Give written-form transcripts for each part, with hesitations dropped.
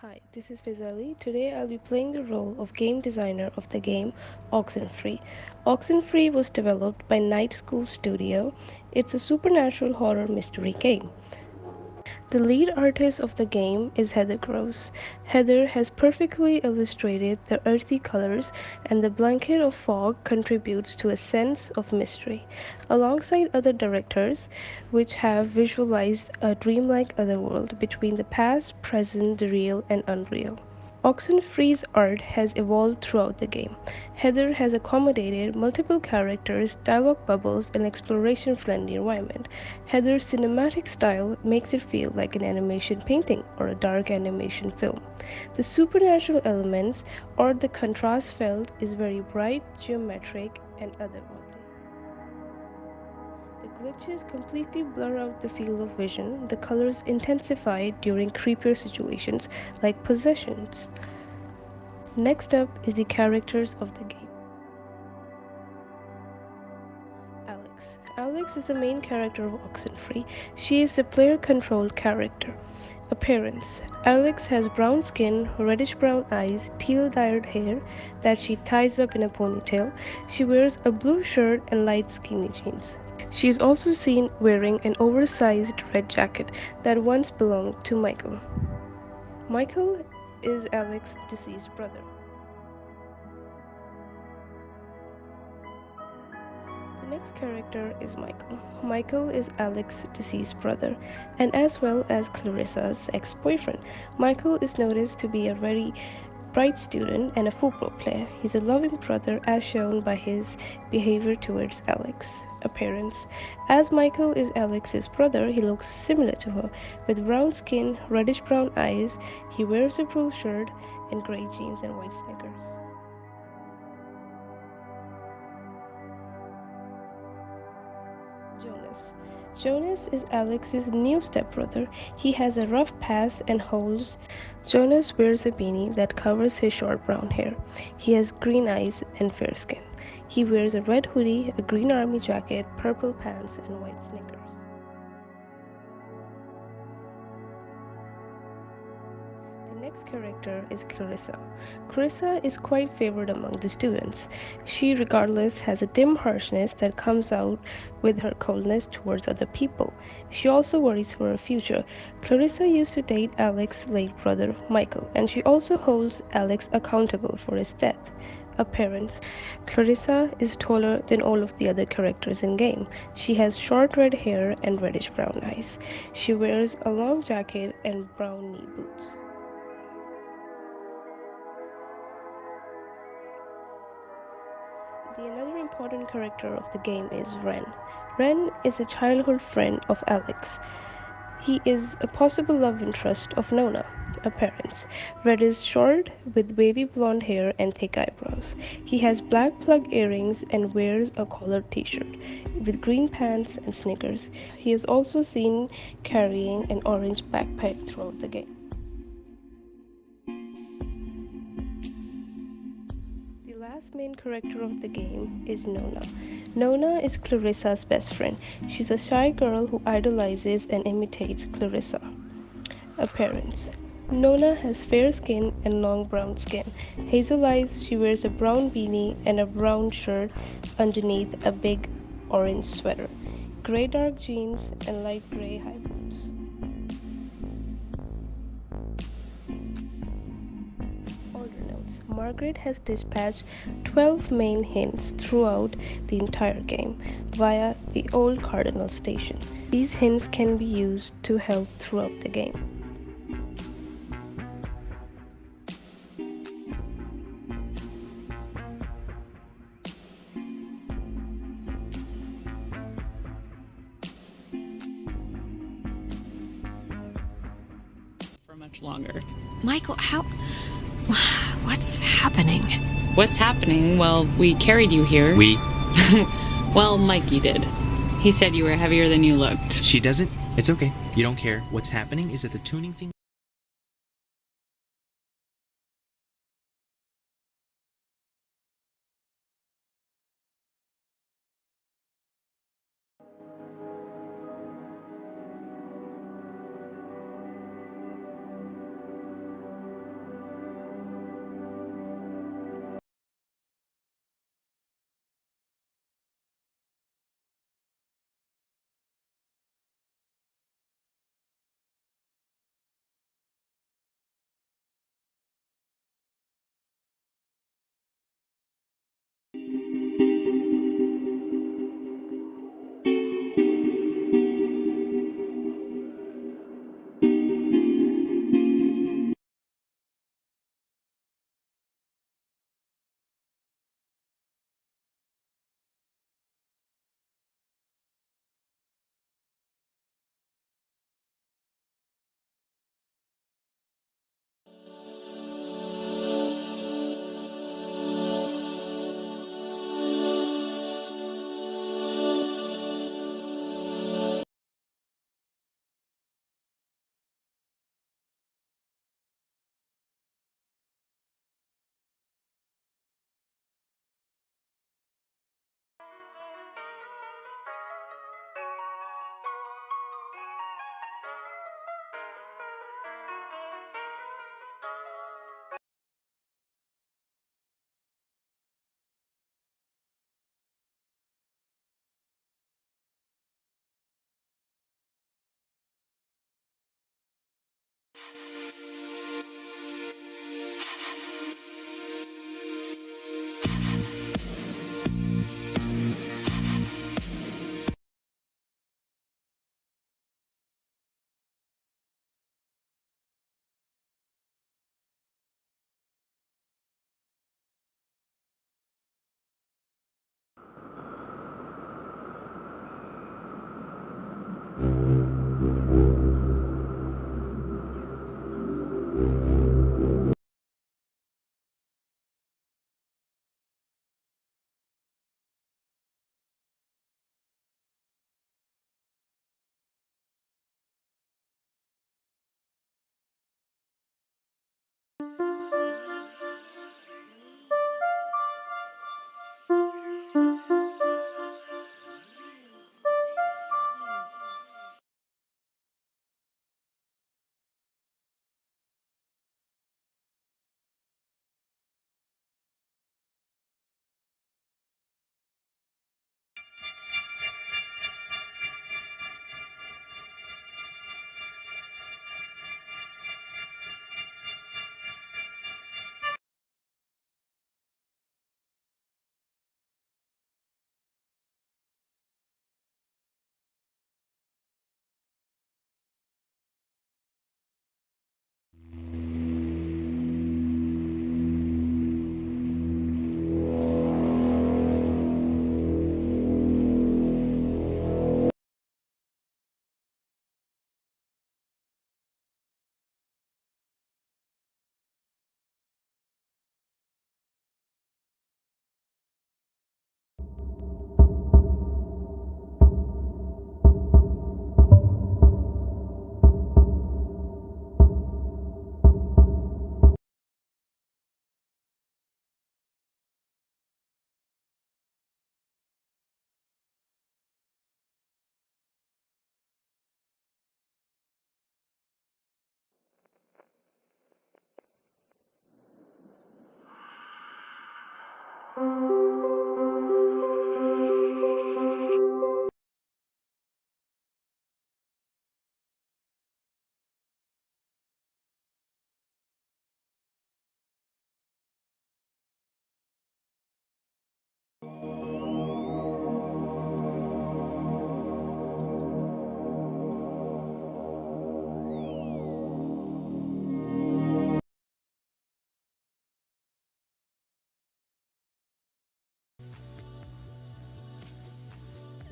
Hi, this is Fizali. Today I'll be playing the role of game designer of the game OxenFree. OxenFree was developed by Night School Studio. It's a supernatural horror mystery game. The lead artist of the game is Heather Gross. Heather has perfectly illustrated the earthy colors, and the blanket of fog contributes to a sense of mystery, alongside other directors which have visualized a dreamlike otherworld between the past, present, the real, and unreal. Oxenfree's art has evolved throughout the game. Heather has accommodated multiple characters, dialogue bubbles, and exploration-friendly environment. Heather's cinematic style makes it feel like an animation painting or a dark animation film. The supernatural elements or the contrast felt is very bright, geometric, and otherworldly. The glitches completely blur out the field of vision. The colors intensify during creepier situations like possessions. Next up is the characters of the game. Alex. Alex is the main character of Oxenfree. She is a player-controlled character. Appearance. Alex has brown skin, reddish-brown eyes, teal-dyed hair that she ties up in a ponytail. She wears a blue shirt and light skinny jeans. She is also seen wearing an oversized red jacket that once belonged to Michael. Michael is Alex's deceased brother. The next character is Michael. Michael is Alex's deceased brother, and as well as Clarissa's ex-boyfriend. Michael is noticed to be a very bright student and a football player. He's a loving brother as shown by his behavior towards Alex. Appearance. As Michael is Alex's brother, he looks similar to her, with brown skin, reddish brown eyes. He wears a blue shirt and gray jeans and white sneakers. Jonas. Jonas is Alex's new stepbrother. He has a rough past and holds. Jonas wears a beanie that covers his short brown hair. He has green eyes and fair skin. He wears a red hoodie, a green army jacket, purple pants, and white sneakers. The next character is Clarissa. Clarissa is quite favored among the students. She, regardless, has a dim harshness that comes out with her coldness towards other people. She also worries for her future. Clarissa used to date Alex's late brother, Michael, and she also holds Alex accountable for his death. Appearance. Clarissa is taller than all of the other characters in game. She has short red hair and reddish brown eyes. She wears a long jacket and brown knee boots. Another important character of the game is Ren. Ren is a childhood friend of Alex. He is a possible love interest of Nona. Appearance. Red is short with wavy blonde hair and thick eyebrows. He has black plug earrings and wears a collared t-shirt with green pants and sneakers. He is also seen carrying an orange backpack throughout the game. The last main character of the game is Nona. Nona is Clarissa's best friend. She's a shy girl who idolizes and imitates Clarissa. Appearance. Nona has fair skin and long brown skin. Hazel eyes, she wears a brown beanie and a brown shirt underneath a big orange sweater. Gray dark jeans and light gray high boots. Margaret has dispatched 12 main hints throughout the entire game via the old Cardinal Station. These hints can be used to help throughout the game. For much longer. Michael, how... What's happening? What's happening? Well, we carried you here. We? Well, Mikey did. He said you were heavier than you looked. She doesn't? It's okay. You don't care. What's happening is that the tuning thing...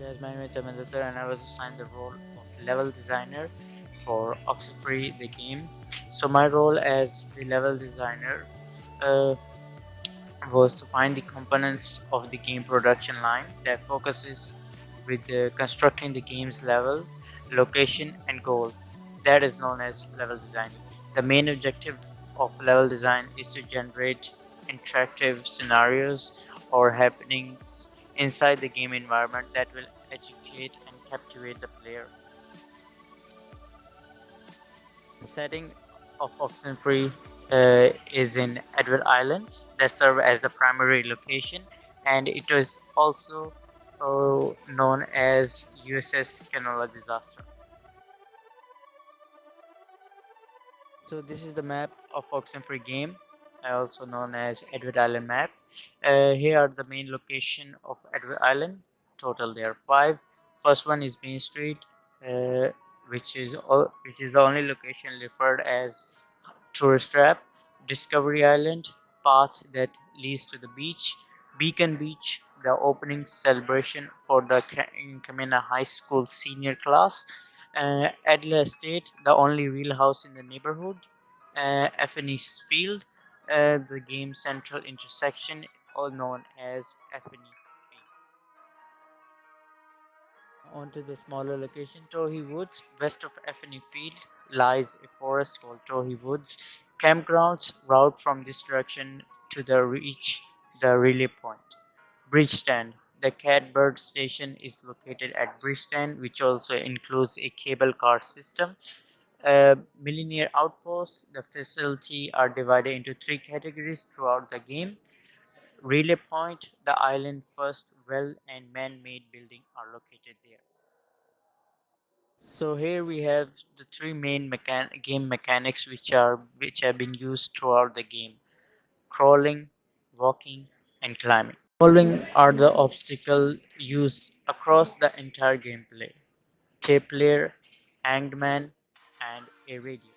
guys, my name is Amanda and I was assigned the role of level designer for OxenFree the game. So my role as the level designer uh, was to find the components of the game production line that focuses with constructing the game's level, location, and goal. That is known as level designing. The main objective of level design is to generate interactive scenarios or happenings inside the game environment that will educate and captivate the player. The setting of Oxenfree is in Edward Islands that serve as the primary location, and it is also known as USS Canola disaster. So this is the map of Oxenfree game, also known as Edward Island map. Here are the main location of Edward Island. Total there are five. First one is Main Street, uh, which is the only location referred as tourist trap. Discovery Island, path that leads to the beach. Beacon Beach, the opening celebration for the Kamena High School senior class. Adler Estate, the only real house in the neighborhood. Effeny's Field, the game central intersection, all known as Effeny Field. Onto the smaller location, Tohi Woods. West of Effeny Field lies a forest called Tohi Woods. Campgrounds route from this direction to the reach the relay point. Bridgestand. The Catbird station is located at Bridgestand, which also includes a cable car system. Millionaire Outposts. The facility are divided into three categories throughout the game. Relay Point, the island first well and man-made building are located there. So here we have the three main game mechanics which have been used throughout the game: crawling, walking, and climbing. Crawling are the obstacle used across the entire gameplay. Tape layer, hanged man, and a radio.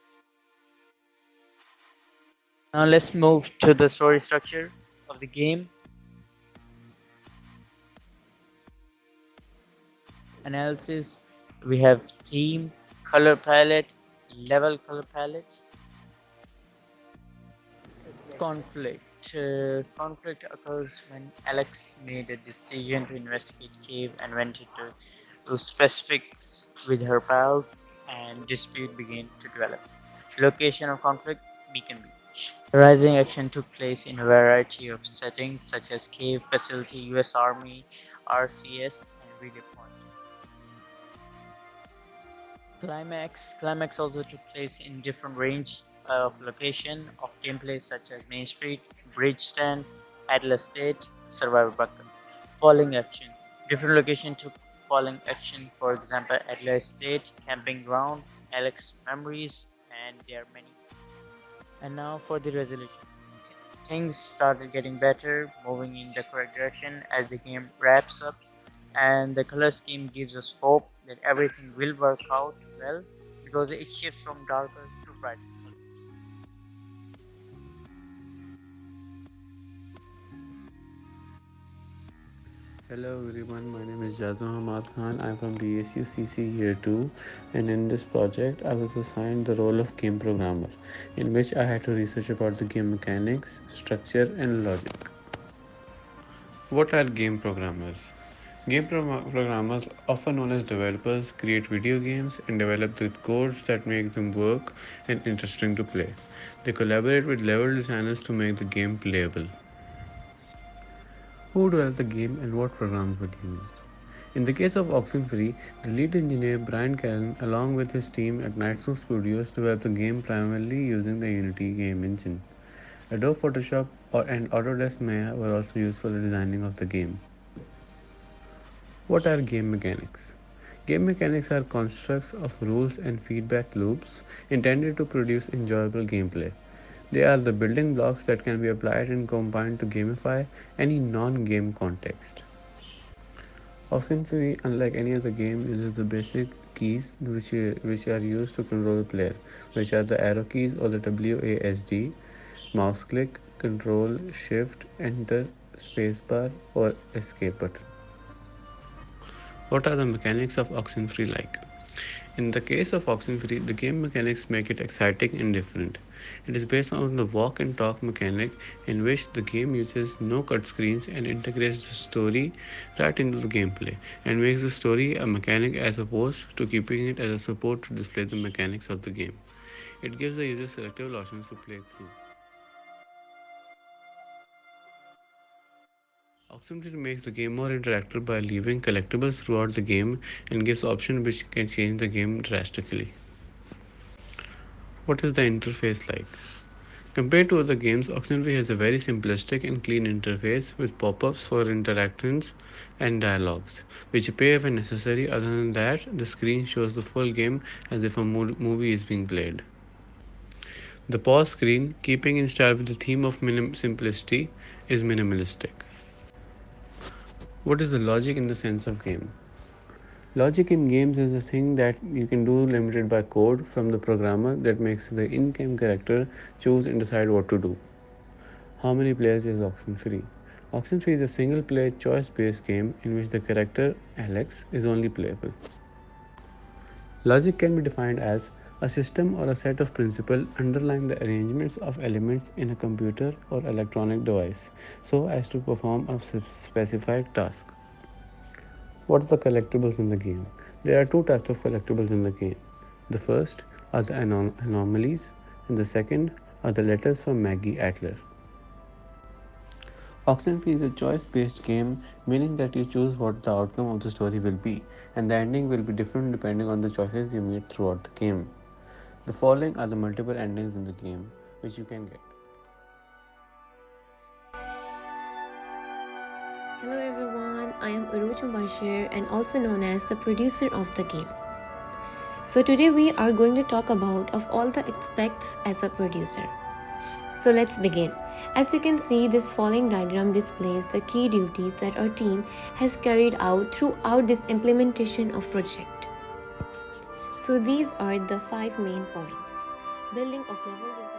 Now let's move to the story structure of the game. Analysis, we have theme, color palette, level color palette. Conflict occurs when Alex made a decision to investigate Cave and went into specifics with her pals, and dispute began to develop. Location of conflict: Beacon Beach. Rising action took place in a variety of settings such as Cave, Facility, US Army, RCS, and Relay Point. Climax also took place in different range of location of gameplay such as Main Street, Bridge Stand, Adler State, Survivor Bucket. Falling action. Different location took falling action, for example Adler State, Camping Ground, Alex Memories, and there are many. And now for the resolution. Things started getting better, moving in the correct direction as the game wraps up, and the color scheme gives us hope that everything will work out well because it shifts from darker to brighter colors. Hello everyone, my name is Jazam Hamad Khan. I'm from BSUCC Year 2, and in this project I was assigned the role of game programmer, in which I had to research about the game mechanics, structure, and logic. What are game programmers? Programmers, often known as developers, create video games and develop the codes that make them work and interesting to play. They collaborate with level designers to make the game playable. Who developed the game and what programs were used? In the case of Oxenfree, the lead engineer Brian Callen, along with his team at Nightstone Studios, developed the game primarily using the Unity game engine. Adobe Photoshop and Autodesk Maya were also used for the designing of the game. What are game mechanics? Game mechanics are constructs of rules and feedback loops intended to produce enjoyable gameplay. They are the building blocks that can be applied and combined to gamify any non-game context. OxenFree, unlike any other game, uses the basic keys which are used to control the player, which are the arrow keys or the WASD, mouse click, control, shift, enter, spacebar, or escape button. What are the mechanics of OxenFree like? In the case of OxenFree, the game mechanics make it exciting and different. It is based on the walk and talk mechanic, in which the game uses no cut screens and integrates the story right into the gameplay and makes the story a mechanic as opposed to keeping it as a support to display the mechanics of the game. It gives the user selective options to play through. Oxenfree makes the game more interactive by leaving collectibles throughout the game and gives options which can change the game drastically. What is the interface like? Compared to other games, OxenFree has a very simplistic and clean interface with pop-ups for interactions and dialogues, which appear when necessary. Other than that, the screen shows the full game as if a movie is being played. The pause screen, keeping in style with the theme of simplicity, is minimalistic. What is the logic in the sense of game? Logic in games is a thing that you can do limited by code from the programmer that makes the in-game character choose and decide what to do. How many players is Oxenfree? Oxenfree is a single-player choice-based game in which the character Alex is only playable. Logic can be defined as a system or a set of principles underlying the arrangements of elements in a computer or electronic device so as to perform a specified task. What are the collectibles in the game? There are two types of collectibles in the game. The first are the anomalies, and the second are the letters from Maggie Adler. Oxenfree is a choice-based game, meaning that you choose what the outcome of the story will be, and the ending will be different depending on the choices you made throughout the game. The following are the multiple endings in the game, which you can get. Hello everyone, I am Uruj Bashir and also known as the producer of the game. So today we are going to talk about of all the aspects as a producer. So let's begin. As you can see, this following diagram displays the key duties that our team has carried out throughout this implementation of project. So these are the 5 main points. Building of level design,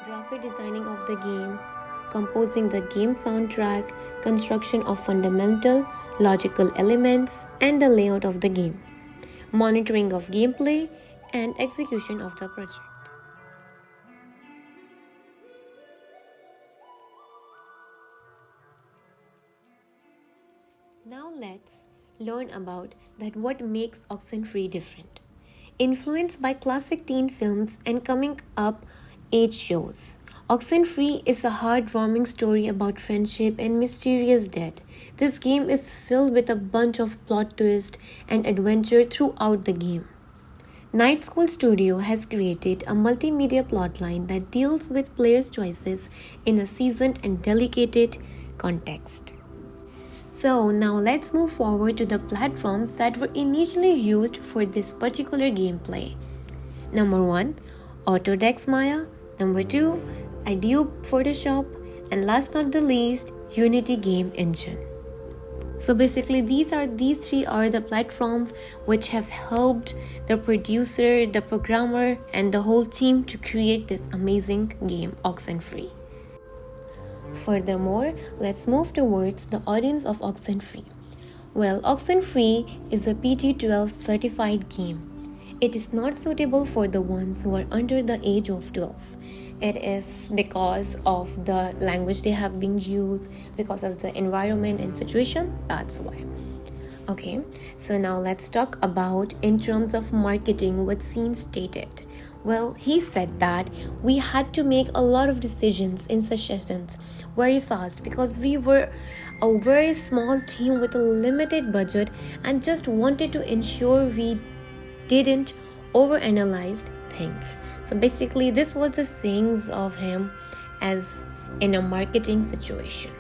graphic designing of the game, composing the game soundtrack, construction of fundamental logical elements, and the layout of the game, monitoring of gameplay, and execution of the project. Now let's learn about that what makes OxenFree different. Influenced by classic teen films and coming up age shows, OxenFree is a heartwarming story about friendship and mysterious death. This game is filled with a bunch of plot twists and adventure throughout the game. Night School Studio has created a multimedia plotline that deals with players' choices in a seasoned and delicate context. So now let's move forward to the platforms that were initially used for this particular gameplay. Number 1, Autodesk Maya. Number 2, Adobe Photoshop. And last not the least, Unity Game Engine. So basically these 3 are the platforms which have helped the producer, the programmer, and the whole team to create this amazing game, OxenFree. Furthermore, let's move towards the audience of OxenFree. Well, OxenFree is a PG-12 certified game. It is not suitable for the ones who are under the age of 12. It is because of the language they have been used, because of the environment and situation, that's why. Okay, so now let's talk about in terms of marketing what Scene stated. Well, he said that we had to make a lot of decisions in sessions very fast because we were a very small team with a limited budget and just wanted to ensure we didn't overanalyze things. So basically this was the sayings of him as in a marketing situation.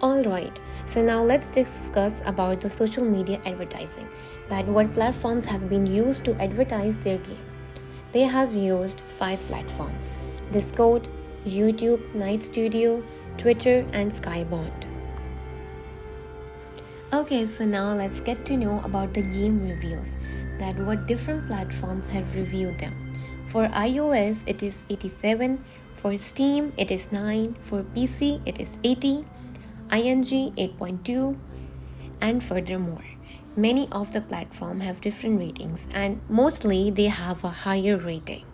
Alright, so now let's discuss about the social media advertising, that what platforms have been used to advertise their game. They have used 5 platforms: Discord, YouTube, Night Studio, Twitter, and Skybound. Okay, so now let's get to know about the game reviews, that what different platforms have reviewed them. For iOS, it is 87. For Steam, it is 9. For PC, it is 80. ING 8.2. And furthermore, many of the platforms have different ratings and mostly they have a higher rating.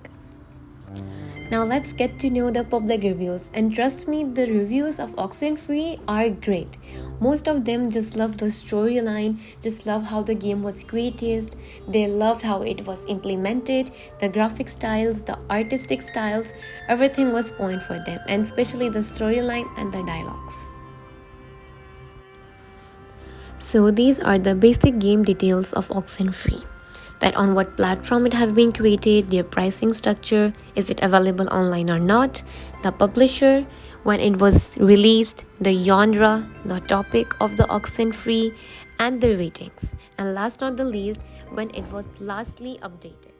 Now let's get to know the public reviews, and trust me, the reviews of OxenFree are great. Most of them just love the storyline, just love how the game was created, they loved how it was implemented, the graphic styles, the artistic styles, everything was point for them, and especially the storyline and the dialogues. So these are the basic game details of OxenFree. That on what platform it have been created, their pricing structure, is it available online or not, the publisher, when it was released, the genre, the topic of the OxenFree, and the ratings. And last not the least, when it was lastly updated.